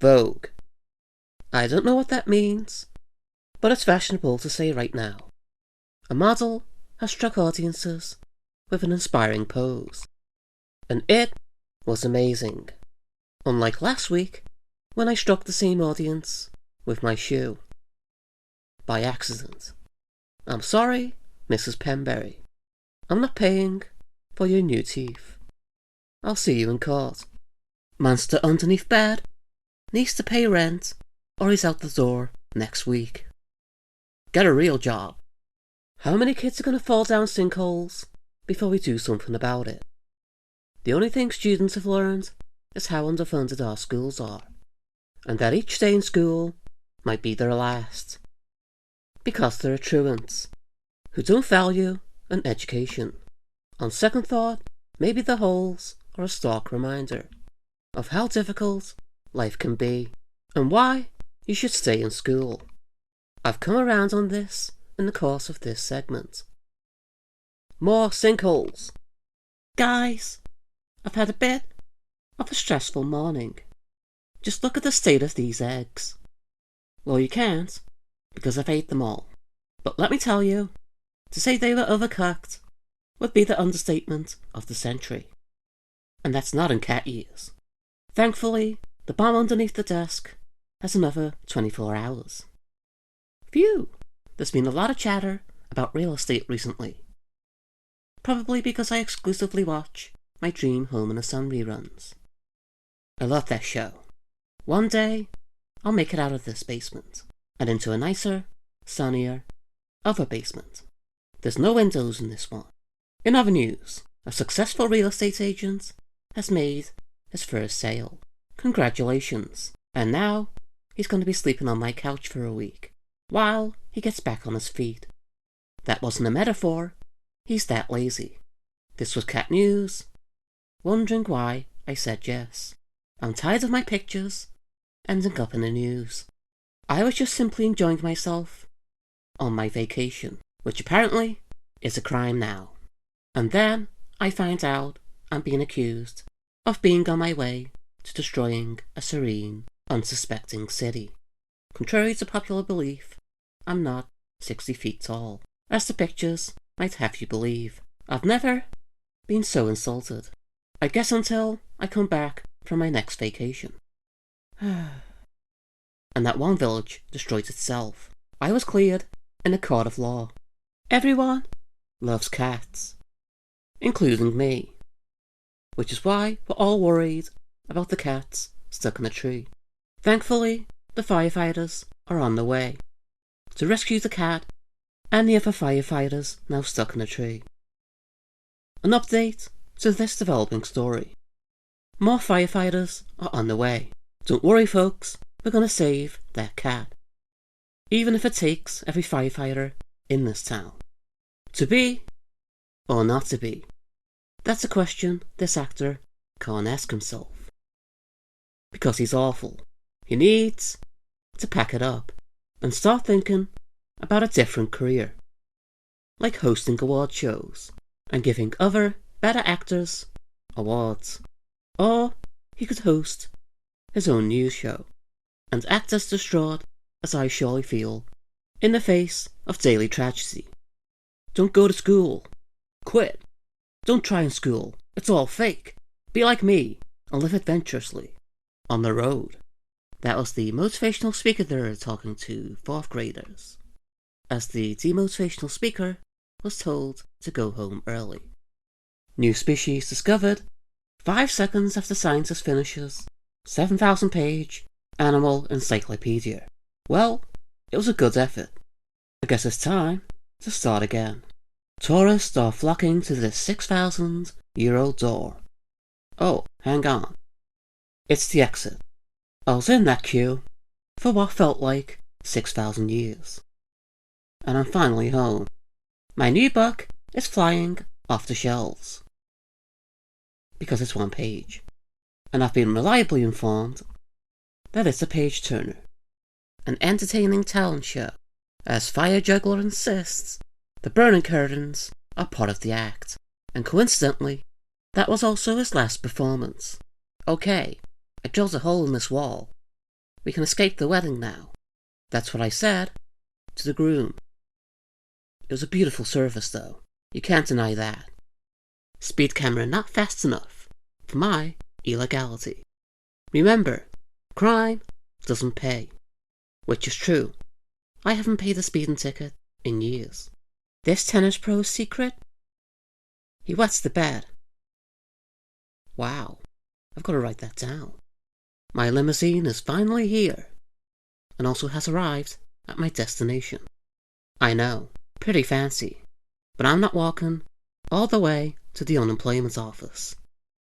Vogue. I don't know what that means, but it's fashionable to say right now. A model has struck audiences with an inspiring pose, and it was amazing. Unlike last week, when I struck the same audience with my shoe. By accident. I'm sorry, Mrs. Penberry. I'm not paying for your new teeth. I'll see you in court. Monster underneath bed needs to pay rent or he's out the door next week. Get a real job. How many kids are going to fall down sinkholes before we do something about it? The only thing students have learned is how underfunded our schools are, and that each day in school might be their last. Because there are truants who don't value an education. On second thought, maybe the holes are a stark reminder of how difficult life can be and why you should stay in school. I've come around on this in the course of this segment. More sinkholes. Guys, I've had a bit of a stressful morning. Just look at the state of these eggs. Well, you can't, because I've ate them all. But let me tell you, to say they were overcooked would be the understatement of the century. And that's not in cat years. Thankfully, the bomb underneath the desk has another 24 hours. Phew! There's been a lot of chatter about real estate recently. Probably because I exclusively watch my Dream Home in the Sun reruns. I love that show. One day, I'll make it out of this basement and into a nicer, sunnier, other basement. There's no windows in this one. In other news, a successful real estate agent has made his first sale. Congratulations. And now, he's going to be sleeping on my couch for a week, while he gets back on his feet. That wasn't a metaphor. He's that lazy. This was cat news. Wondering why I said yes. I'm tired of my pictures ending up in the news. I was just simply enjoying myself on my vacation, which apparently is a crime now. And then I find out I'm being accused of being on my way to destroying a serene, unsuspecting city. Contrary to popular belief, I'm not 60 feet tall, as the pictures might have you believe. I've never been so insulted. I guess until I come back from my next vacation. And that one village destroyed itself. I was cleared in a court of law. Everyone loves cats, including me. Which is why we're all worried about the cats stuck in a tree. Thankfully, the firefighters are on the way to rescue the cat and the other firefighters now stuck in a tree. An update to this developing story. More firefighters are on the way. Don't worry folks, we're gonna save that cat. Even if it takes every firefighter in this town. To be, or not to be? That's a question this actor can't ask himself. Because he's awful. He needs to pack it up and start thinking about a different career. Like hosting award shows and giving other better actors awards. Or he could host his own news show and act as distraught as I surely feel in the face of daily tragedy. Don't go to school. Quit. Don't try in school. It's all fake. Be like me and live adventurously. On the road. That was the motivational speaker there talking to 4th graders, as the demotivational speaker was told to go home early. New species discovered 5 seconds after scientist finishes 7,000-page animal encyclopedia. Well, it was a good effort. I guess it's time to start again. Tourists are flocking to this 6,000-year-old door. Oh, hang on. It's the exit. I was in that queue for what felt like 6,000 years. And I'm finally home. My new book is flying off the shelves. Because it's 1 page. And I've been reliably informed that it's a page turner. An entertaining talent show. As Fire Juggler insists, the burning curtains are part of the act. And coincidentally, that was also his last performance. Okay, I drilled a hole in this wall We can escape the wedding now. That's what I said to the groom. It was a beautiful service, though. You can't deny that. Speed camera not fast enough for my illegality. Remember, crime doesn't pay. Which is true. I haven't paid a speeding ticket in years. This tennis pro's secret? He wets the bed. Wow, I've got to write that down. My limousine is finally here, and also has arrived at my destination. I know, pretty fancy, but I'm not walking all the way to the unemployment office.